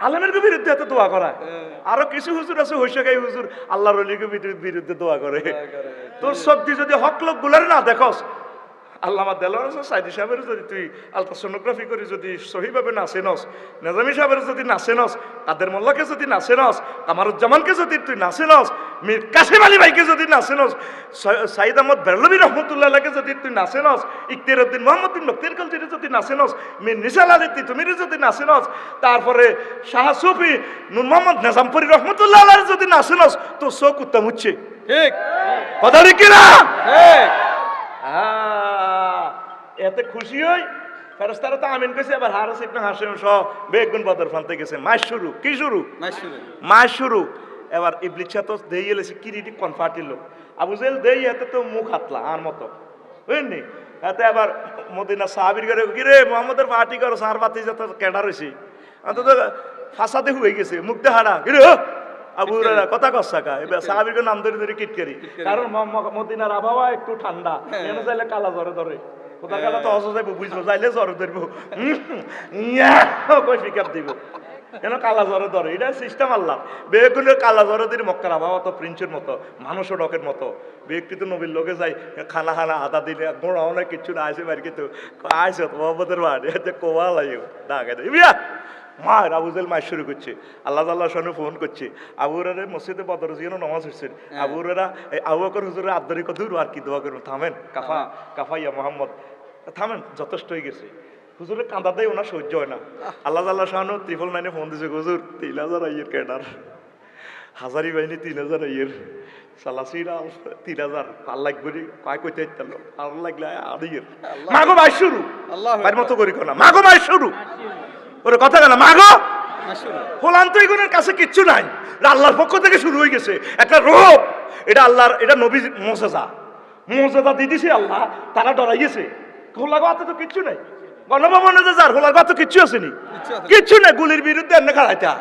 আলেমের বিরুদ্ধে এত দোয়া করা। আরো কিছু হুজুর আছে হইসাকাই হুজুর আল্লাহর ওলির বিরুদ্ধে দোয়া করে। তোর সত্যি যদি হক লোক গুলার না দেখস, আল্লামা দেলোয়ার হোসেন সাইদি সাহেবের যদি তুই আলট্রাসোনোগ্রাফি করে যদি সহিভাবে না চেনস, নেজামি সাহেবের যদি না চেনস, কাদের মোল্লাকে যদি না চেনস, কামারুজ্জামানকে যদি তুই না চেনস, মীর কাসিম আলী ভাইকে যদি না চেনস, সাইদ আহমদ বেরলভী রহমতুল্লাহকে যদি তুই না চেনস, ইকতিয়ার উদ্দিন মোহাম্মদ বিন লতির কলজিরে যদি না চেনস, মীর নিসাল আলী তিতুমিরে যদি না চেনস, তারপরে শাহ সুফি নূর মোহাম্মদ নিজামপুরি রহমতুল্লাহ যদি না চেনস, তোর চোখ উত্তম হচ্ছে। ঠিক কথা কি না? এতে খুশি হই ফেরেশতারা তো আমিন কইছে। এবার হারিস ইবনে হাশিম সহ বেগুন বদর ফানতে গেছে। মাস শুরু কি শুরু? মাস শুরু। এবার ইবলিস তো দেই এলেছে কিরিটি কনফার্টিল লোক। আবু জেল দেই এতে তো মুখ হাতলা আর মতো বুঝলি। এতে আবার মদিনা সাহাবীর ঘরে কি রে মুহাম্মদের পার্টি করো সার বাতি যত কেডা রইছি অন্তত ফাসাদে হয়ে গেছে মুখ দেখাড়া কি রে আবু হুরায়রা কথা কসাকা। এবার সাহাবীর নাম ধরে ধরে কিটকারি, কারণ মদিনার আবহাওয়া একটু ঠান্ডা, এনে চাইলে কালা জ্বরে ধরে। কোথা কালা তো অসুস্থ বুঝবো, চাইলে জ্বরে ধরবো, কই পিকআপ দিব কেন কালা জ্বরে ধরে। এটা সিস্টেম আল্লাহ। বেগুনের কালা জ্বরে দিলে মক্কার আবহাওয়া তো প্রিন্সের মতো, মানুষও ডকের মতো। ব্যক্তি তো নবীর লোকে যাই খানা খানা আদা দিলে গোড়াও না কিচ্ছু না আসে বাড়ি কিন্তু আইস মোহাম্মদের বাড়ি কোয়া লাগে ডাকে বিয়া মায়ের আবু জেল মায়ের শুরু করছে। আল্লাহ তাল্লাহ সঙ্গে ফোন করছে। আবু হুরায়রা মসজিদে বদর যেন নামাজ হচ্ছেন। আবু হুরায়রা আবু বকর হুজুরের আব্দুরি কদুর আর কি দোয়া করুন, থামেন কাফা কাফাইয়া মোহাম্মদ থামেন, যথেষ্ট হয়ে গেছে। হুজুরের কাঁদা দেয় ওনার সহ্য হয় না। আল্লাহ তাল্লাহ শাহানু 999 ফোন দিয়েছে, হুজুর 3000 আইয়ের ক্যাডার, হাজারি বাহিনী 3000 আইয়ের, সালাসিরা 3000 আর লাগবে কয় কইতে ইত্যাল আর লাগলে আড়িয়ের মাগো মাই শুরু ভাই মতো করি কোনা মাগো মাই শুরু ওরে কথা কেন মাগো হোলান্ত এগুলোর কাছে কিচ্ছু নাই, আল্লাহর পক্ষ থেকে শুরু হয়ে গেছে একটা রূপ। এটা আল্লাহর, এটা নবীর মোজেজা, মোজেজা দিয়ে দিছে আল্লাহ, তারা ডরাইয়েছে। হোলা গাতে তো কিচ্ছু নাই, গণভবনে যে যার হোলা গাতে কিচ্ছু আসেনি, কিচ্ছু নাই। গুলির বিরুদ্ধে এনে খাড়াইতা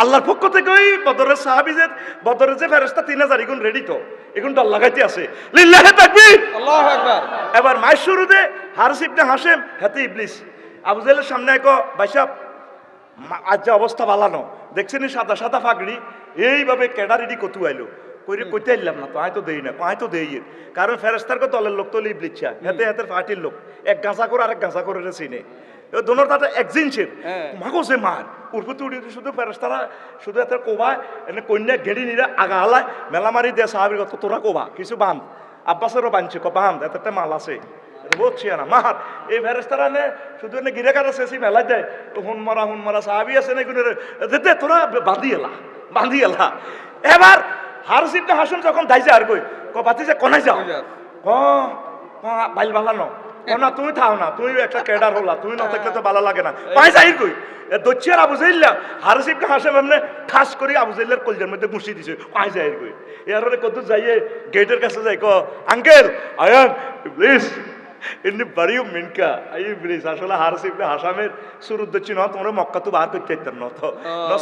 আল্লাহর পক্ষ থেকে ওই বদরের সাহাবীদের বদরের যে ফেরেশতা 3000 এগুন রেডি তো, এগুন ডর লাগাইতে আছে। লিল্লাহি তাকবীর, আল্লাহু আকবার। এবার মাস শুরুতে হারিস ইবনে হাশিম হাতে ইবলিস আবু জেলের সামনে একো বাইসাব আজ যে অবস্থা বালানো দেখছেন, সাদা সাদা ফাগড়ি এইভাবে ক্যাডারিডি কতু আইলো কইরে কইতে আইলাম না তো আয় তো দেই না, আয় তো দেই। কারণ ফেরেশতার কো দলের লোক তো ইবলিসা হাতে হাতে পার্টির লোক, এক গাঁজা করে আরেক গাঁজা করে চিনে দোনোর তাতে এক জিনসের মাগো যে মার উর্ফুতে উড়ি শুধু ফেরেশতারা শুধু এত কোবায় এনে কন্যা ঘেড়ি নিলে আগা হালায় মেলা মারি দিয়ে সাহাবির কত তোরা কোবা কিছু বান্ধ আব্বাসেরও বাঁধছে বান্ধ এত মাল আছে বলছি না মার। এই ফেরেশতারা নে শুধু এনে গিরে কাটা শেষি মেলাই দেয় হুন মারা সাহাবি আছে না এগুলো দে তোরা বাঁধি এলা। এবার হারিস ইবনে হাশিম যখন দাইছে আর কই বাতি যে কনাই যাও বাইল বালানো না তুমি থাও না, তুমি একটা ক্যাডার হলা, তুমি না থাকলে তো ভালো লাগে না, পাই যাই কই দচ্ছিয়ার আবু জাইল্লা হারিস ইবনে হাশিম এমনি ঠাস করে আবু জাইল্লার কলজের মধ্যে ঘুষি দিছে, পাই যাই কই। এরপরে কত যাইয়ে গেটের কাছে যাই ক আঙ্কেল আয়ান ইবলিস এমনি বাড়িও মিনকা আই ইবলিস। আসলে হারিস ইবনে হাশিমের শুরু দচ্ছি না তোমরা মক্কা তো বার করতে আইতেন না তো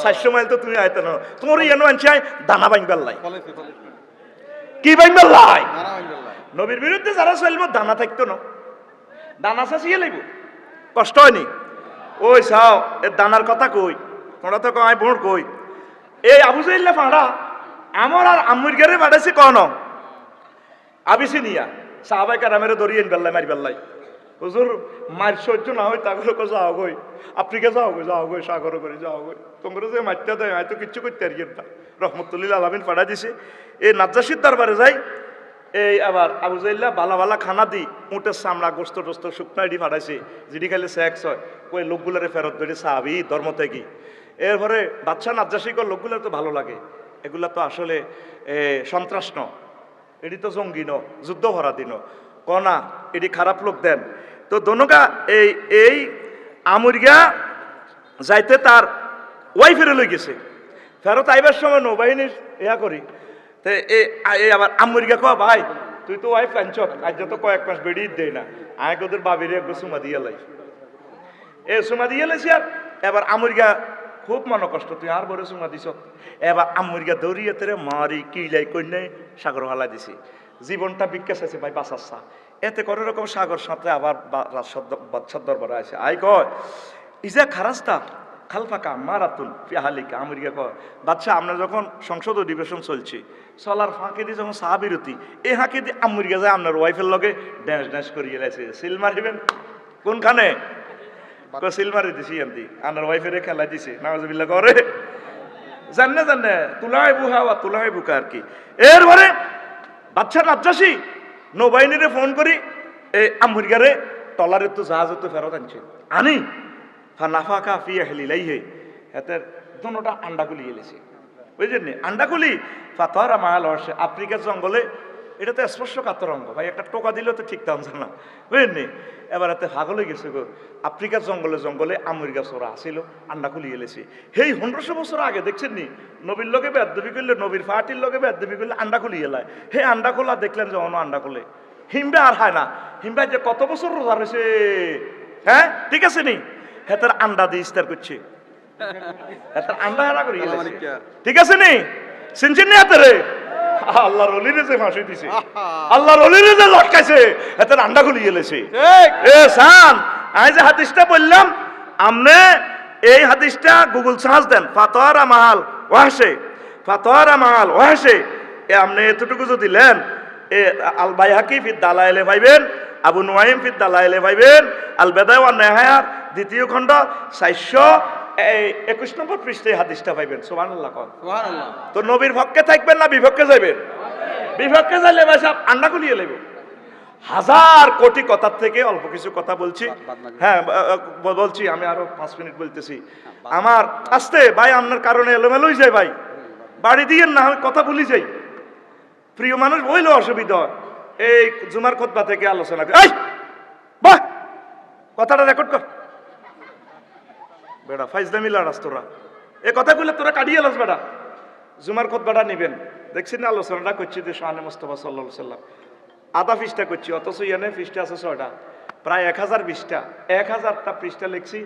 700 মাইল তো তুমি আইতেন না, তোমার ইয়ানো আনছি দানা বাইঙ্গাল লাই কি বাইঙ্গাল লাই নবীর বিরুদ্ধে যারা চলবো দানা থাকতো না, দানা চাষিয়ে লাগব কষ্ট হয়নি। ওই চাও এ দানার কথা কই তোমরা তো কয় বোর কই এই আবু জাইল্লা ফাঁড়া আমার আর আম্মুর ঘরে বাড়াইছে কন আবিসি নিয়া সাহাবাই কারামের দরিয়ে বেল্লাই মারি বেল্লাই হুজুর মার সহ্য না হয় তাগুলো যাও গই আফ্রিকা যাও গই সাগর করে যাও গই তোমরা যে মারতে দেয় হয়তো কিচ্ছু করতে আর না। রহমতুল্লাহ আলামিন পাঠা দিছে এই নাজ্জাশির দরবারে যাই। এই আবার আবু জাইল্লা বালা বালা খানা দি উটের চামড়া গোস্ত টোস্ত শুকনা এডি ফাটাইছে যেটি খাইলে সেক্স হয় ওই লোকগুলারে ফেরত ধরে সাহাবি ধর্ম থেকে। এরপরে বাদশাহ নাজ্জাশিকর লোকগুলার তো ভালো লাগে, এগুলা তো আসলে সন্ত্রাস ন, এটি তো জঙ্গি ন, যুদ্ধ ভরা দিন কনা এটি খারাপ লোক দেন। তো দনকা এই আমুরিয়া যাইতে তার ওয়াইফেরে লই গেছে, ফেরত আইবার সময় নৌবাহিনীর ইয়া করি তো আবার আমুরিয়া কয়া ভাই তুই তো ওয়াইফ আনছ আজ তো কয়েক মাস বেড়িয়ে দেয় না, আয় ওদের বাবিরে একটু সুমা দিয়ে লাই সুমা দিয়ে লাইছি। আর এবার আমুরিয়া খুব মনে কষ্ট তুই আর বড় সুমা দিছ। এবার আমুরিয়া দৌড়িয়ে তেরে মারি কিলাই কন্যায় সাগর হালা দিছি, জীবনটা বিজ্ঞাস আছে ভাই বাঁচাচ্ছা। এতে করে রকম সাগর সাঁতরে আবার বাদশার দরবারে আছে আই কয় ইজা খারাস্তা খালফাকা মারাতুন ফিহালিকা আমেরিকা কয় বাদশাহ আমরা যখন সংসদ অধিবেশন চলছে চলার ফাঁকে দিয়ে যখন চা বিরতি এই হাঁকে দিয়ে আমেরিকা যায় আপনার ওয়াইফের লগে ড্যান্স ড্যান্স করিয়ে গেছে সিল মারিবেন কোনখানে সিল মারি দিছি এমনি আপনার ওয়াইফের খেলা দিছে নামাজবিল্লা করে জানে জানে তুলাই বুহাওয়া তুলাই বুকা আর কি এরপরে বাদশাহ রাজ্জাসী নৌবাহিনীরে ফোন করি এই আমেরিকারে টলারে তো জাহাজে তো ফেরত আনছে আনি নাফাকা ফিয়া হেলিলাই হে এতে দুটা আন্ডাগুলি এলেছে বুঝলেন নি আন্ডাগুলি ফাতোয়ারা মায়াল আসে আফ্রিকার জঙ্গলে এটা তো স্পর্শকাতর অঙ্গ ভাই একটা টোকা দিলেও তো ঠিক টানছে না বুঝলেন নি এবার এতে ভাগল হয়ে গেছে গো আফ্রিকার জঙ্গলে জঙ্গলে আমেরিকা চোরা আসিল আন্ডাগুলি এলেছে সেই 1500 বছর আগে দেখছেন নি নবীর লগে বেদবি করলে নবীর ফাটির লগে বেদবি করলে আন্ডাগুলি এলায় হে আন্ডা খোলা দেখলেন যে অন্য আন্ডা খোলে হিমবে আর হয় না হিমবে যে কত বছর রোজা রয়েছে হ্যাঁ ঠিক আছে নি হেতার আন্ডা দিয়ে ইস্তার করছে হেতার আন্ডা হেরা করি ঠিক আছে নি সিনচিন নি হাতে আল্লাহর ওলিরে যে ফাঁসি দিছে আল্লাহর ওলিরে যে লটকাইছে হেতার আন্ডা খুলি গেলেছে এ সান আমি যে হাদিসটা বললাম আমনে এই হাদিসটা গুগল সার্চ দেন ফাতোয়ারা মাহাল ওয়াহশে ফাতোয়ারা মাহাল ওয়াহশে এ আমনে এতটুকু যদি দিলেন এ আল বাইহাকি ফি দালাইলে পাইবেন আবু নুয়াইম ফি দালাইলে পাইবেন আল বেদায় ওয়ান নেহায়ার দ্বিতীয় খণ্ড 421 নম্বর পৃষ্ঠায় হাদিসটা পাইবেন সুবহানাল্লাহ কোন সুবহানাল্লাহ তো নবীর পক্ষে থাকবেন না বিপক্ষে যাবেন বিপক্ষে যাইলে ভাই সাহেব আন্ডা খুলিয়ে নেব হাজার কোটি কথার থেকে অল্প কিছু কথা বলছি হ্যাঁ বলছি আমি আরো 5 মিনিট বলতেছি আমার আস্তে ভাই আপনার কারণে এলোমেলোই যায় ভাই বাড়ি দিয়েন না আমি কথা ভুলি যাই প্রিয় মানুষ বইলো অসুবিধা এই জুমার খুতবা থেকে আলোচনা এই বাহ কথাটা রেকর্ড কর বেটা ফাইজলামি লড়াস তোরা এই কথাগুলো তোরা কাটিয়ে লাস বেটা জুমার খুতবাটা নিবেন দেখছি না আলোচনাটা করছি যে শাহানে মুস্তাফা সাল্লাল্লাহু আলাইহি সাল্লাম আধা পৃষ্ঠা করছি অথচ ইয়ানে পৃষ্ঠা আছে 6টা প্রায় 1000 পৃষ্ঠা 1000টা পৃষ্ঠা লিখছি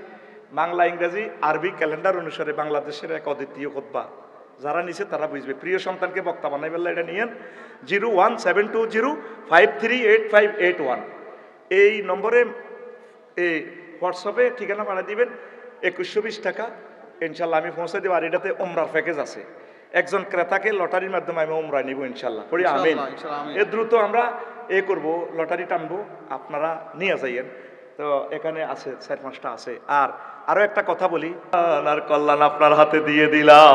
বাংলা ইংরেজি আরবি ক্যালেন্ডার অনুসারে বাংলাদেশের এক অদ্বিতীয় খুতবা যারা নিছে তারা বুঝবে প্রিয় সন্তানকে বক্তা বানাই বললে এটা নিয়েন 01720538581 এই নম্বরে এই হোয়াটসঅ্যাপে ঠিকানা পাঠিয়ে দিবেন 2120 টাকা ইনশাল্লাহ আমি পৌঁছে দেব আর এটাতে ওমরার প্যাকেজ আছে একজন ক্রেতাকে লটারির মাধ্যমে আমি ওমরা নিব ইনশাল্লাহ পড়ি আমিন এ দ্রুত আমরা এ করব লটারি টানবো আপনারা নিয়ে যাইয়েন তো এখানে আছে 4-5টা আছে আর আরো একটা কথা বলি আর কল্যাণ আপনার হাতে দিয়ে দিলাম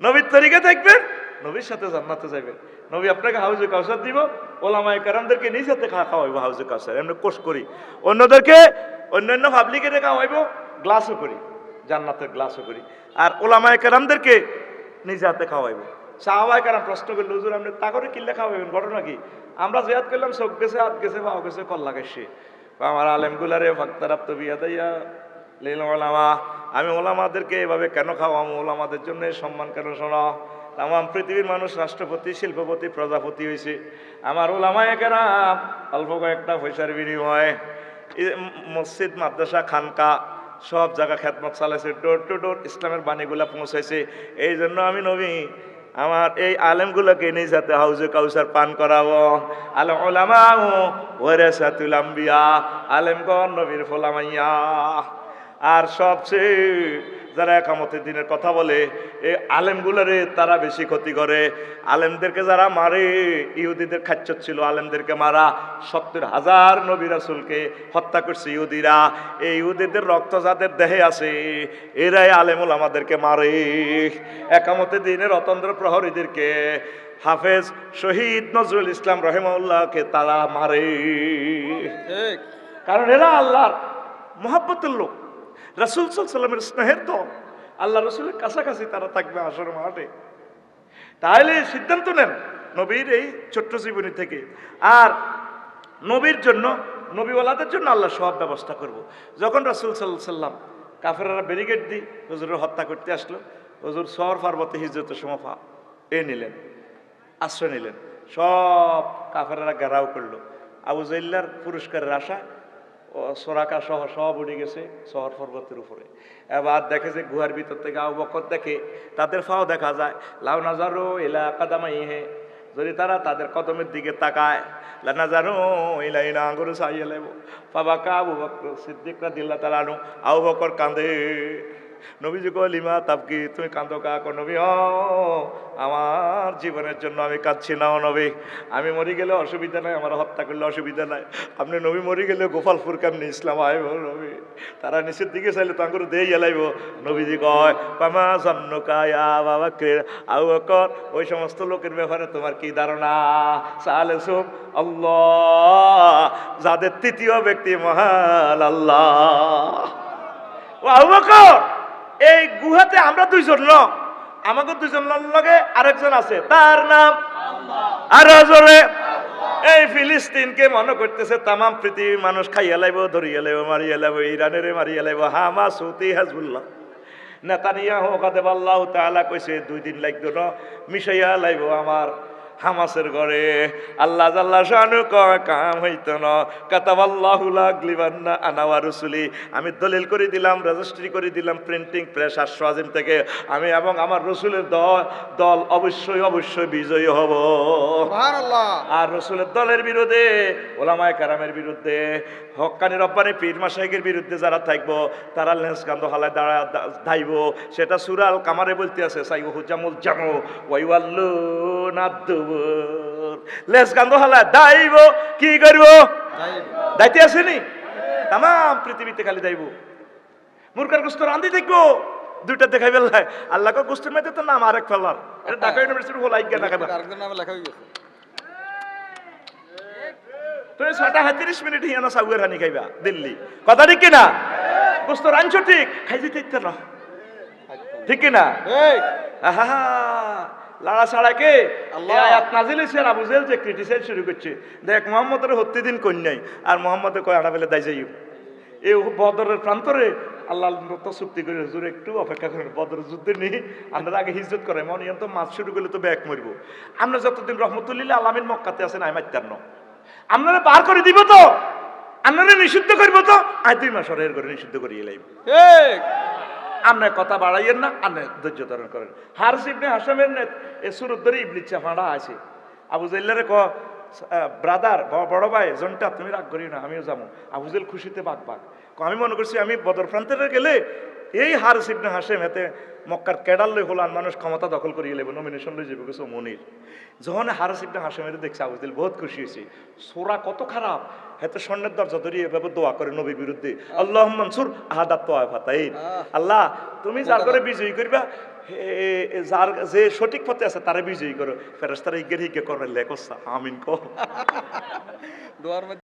নবীর তরিকা থাকবেন নবীর সাথে জান্নাতে যাবেন নবী আপনাকে হাউজে কাউসার দিব ওলামায়ে কেরামদেরকে নিজ হাতে খাওয়াইবো হাউজে কাউসার এমনি কোর্স করি অন্যদেরকে অন্যান্য পাবলিকে খাওয়াইবো গ্লাসও করি জান্নাতের গ্লাসও করি আর ওলামায়ে কেরামদেরকে নিজ হাতে খাওয়াইবো সাহাবায়ে কেরাম প্রশ্ন করলে হুজুর আপনি তা করে কিল্লে খাওয়াইবেন ঘটনা কি আমরা জিয়াদ করলাম চোখ গেছে হাত গেছে পাও গেছে কল্লা গেছে আমার আলেমগুলারে ফাক্তারাপ্ত বিয়া দাইয়া লীল ওলামা আমি ওলামাদেরকে এভাবে কেন খাওয়াম ওলামাদের জন্য সম্মান কেন শোনা তাম পৃথিবীর মানুষ রাষ্ট্রপতি শিল্পপতি প্রজাপতি হয়েছে আমার ওলামায়ে কেরাম অল্প কয়েকটা পয়সার বিনিময়ে মসজিদ মাদ্রাসা খানকা সব জায়গা খেদমত চালাইছে ডোর টু ডোর ইসলামের বাণীগুলা পৌঁছাইছে এই জন্য আমি নবী আমার এই আলেমগুলোকে নিজ হাতে হাউজে কাউসার পান করাবো আলেম ওলামা ওয়ারাসাতুল আম্বিয়া আলেমগণ নবীর ফোলামাইয়া আর সবচেয়ে যারা একামতের দিনের কথা বলে এই আলেমগুলোরে তারা বেশি ক্ষতি করে আলেমদেরকে যারা মারে ইহুদিদের খাচ্চত ছিল আলেমদেরকে মারা 70,000 নবী রাসূলকে হত্যা করছে ইহুদিরা এই ইহুদিদের রক্ত যাদের দেহে আছে এরাই আলেম ওলামাদেরকে মারে একামতের দিনের অতন্ত্র প্রহরীদেরকে হাফেজ শহীদ নজরুল ইসলাম রহিমাহুল্লাহকে তারা মারে কারণ এরা আল্লাহর মহব্বতের লোক রাসূল সাল্লাল্লাহু আলাইহি ওয়াসাল্লামের স্নেহের তো আল্লাহ রাসূলের কাছাকাছি তারা থাকবে আসর মাঠে তাহলে সিদ্ধান্ত নেন নবীর এই ছোট্ট জীবনী থেকে আর নবীর জন্য নবীওয়ালাদের জন্য আল্লাহ সব ব্যবস্থা করব যখন রাসূল সাল্লাল্লাহু আলাইহি ওয়াসাল্লাম কাফেররা ব্যারিকেড দিয়ে হুজুরের হত্যা করতে আসলো হুজুর সর পার্বতী হিজরতের সময় নিলেন আশ্রয় নিলেন সব কাফেররা ঘেরাও করলো আবু জাইল্লার পুরস্কারের আশা সোরাকা সহ সব উঠে গেছে শহর পর্বতের উপরে এবার দেখে যে গুহার ভিতর থেকে আবু বকর দেখে তাদের ফাও দেখা যায় লাউ নাজারু ইলা কাদামাইহি যদি তারা তাদের কদমের দিকে তাকায় লানা জানো ইলাইনা আঙ্গুর সাইয়ে লেব ফাবাকা আবু বকর সিদ্দিক রাদিয়াল্লাহু তাআলা আনহু আবু বকর কাঁদে নবীজি কয় লিমা তাবকি তুমি কাঁদো কাকো নবী আমার জীবনের জন্য আমি কাঁদছি না ও নবী আমি মরি গেলে অসুবিধা নাই আমার হত্যা করলে অসুবিধা নাই আপনি নবী মরি গেলে গোপালপুর কেমনি ইসলাম আইব নবী তারা নিচের দিকে চাইলে তাঙ্গুর দেই এলাইব নবীজি কয় পামা জন্নকায়া বাবা কে আবু বকর ওই সমস্ত লোকের ব্যাপারে তোমার কি ধারণা সালে সুব আল্লাহ যাদের তৃতীয় ব্যক্তি মহান আল্লাহ ও আবু বকর এই গুহাতে আমরা দুইজন ন আমাকে দুইজন লগে আরেকজন আছে তার নাম আরো জোরে এই ফিলিস্তিনকে মনে করতেছে তামাম পৃথিবীর মানুষ খাইয়া লাইব ধরিয়া লাইব মারিয়া লাইব ইরানের মারিয়া লাইব হামাস হুতি হিজবুল্লাহ নেতানিয়াহু কাদাবাল্লাহু তাআলা কইছে 2 দিন লাগতো না মিশাইয়া লাইব আমার হামাসের ঘরে আল্লাহ জাল্লা শানু কয় কাম হইতো না কাতাবাল্লাহু লাগলিবান্না আনা ওয়া রাসূলি আমি দলিল করে দিলাম রেজিস্ট্রি করে দিলাম প্রিন্টিং প্রেস আশরাজিম থেকে আমি এবং আমার রাসূলের দল অবশ্যই বিজয়ী হব সুবহানাল্লাহ আর রাসূলের দলের বিরুদ্ধে ওলামায়ে কেরামের বিরুদ্ধে হক্কানি রব্বানি পীর মাশায়েখের বিরুদ্ধে যারা থাকবো তারা লেন্স কান্দ হালায় দাঁড়াইব সেটা সূরা আল কামারে বলতে আছে সাইয়ুহু জামুল জামু ওয়াইওয়াল্লু নাদু লেস গান্ধ হালায় দাইব কি করব দাইতে আসেনি তাম পৃথিবীতে খালি দাইব মুরকার গোস্ত রান্ধি দেখবো দুইটা দেখাই বেলায় আল্লাহ গোস্তের মধ্যে তো নাম আরেক ফেলার এটা ঢাকা ইউনিভার্সিটির হল আইজ্ঞা ঢাকা আরেকজন নামে লেখা হয়ে গেছে তো 6:30 হিয়ানা সাউয়ের হানি খাইবা দিল্লি কথা ঠিক কিনা গোস্ত রাঞ্চো ঠিক খাই যেতে ইচ্ছা না ঠিক কিনা আহা লাড়া ছাড়া কে আয়াত নাজিল হইছে আর আবু জেহেল যে ক্রিটিসাইজ শুরু করছে দেখ মুহাম্মদের হত্যা দিন কই নাই আর মুহাম্মদে কয় আড়া বেলে দাই যাইও এই বদরের প্রান্তরে আল্লাহ তো চুক্তি করে হুজুর একটু অপেক্ষা করেন বদরের যুদ্ধে নেই আমরা আগে হিজরত করে মনে তো মাছ শুরু করলে তো ব্যাক মরবো আমরা যতদিন রহমতুল্লাহ আলামিন মক্কাতে আছেন আমি মাইতার ন আপনারা বার করে দিব তো আপনারা নিষিদ্ধ করবো তো আজ 2 মাস এর করে নিষিদ্ধ করিয়ে লাইব ঠিক আপনি কথা বাড়াইয়েন না আপনি ধৈর্য ধারণ করেন হারিস ইবনে হাশামের এ সুরত ধরে ইবলিস চাপাড়া আছে আবু জাইলের ব্রাদার বড় ভাই জনটা তুমি রাগ করিও না আমিও যাবো আবু জাইল খুশিতে বাঘ আমি মনে করছি আমি বদর প্রান্তে গেলে এই হারিস ইবনে হাশেম এতে মক্কার কেডার লই হলান মানুষ ক্ষমতা দখল করিয়ে লেব নমিনেশন লই যাবে কিছু মনির যখন হারিস ইবনে হাশেমের দেখছে আবু জাইল বহুত খুশি হয়েছে সোরা কত খারাপ হেতে স্বর্ণের দরজা ধরিয়ে এভাবে দোয়া করে নবীর বিরুদ্ধে আল্লাহ মনসুর আহাদাত তোয়াফাতাইন আল্লাহ তুমি যার করে বিজয়ী করবা যার যে সঠিক পথে আছে তারে বিজয়ী করো ফেরেশতারা হিগে করবে লেখো আমিন কো দোয়ার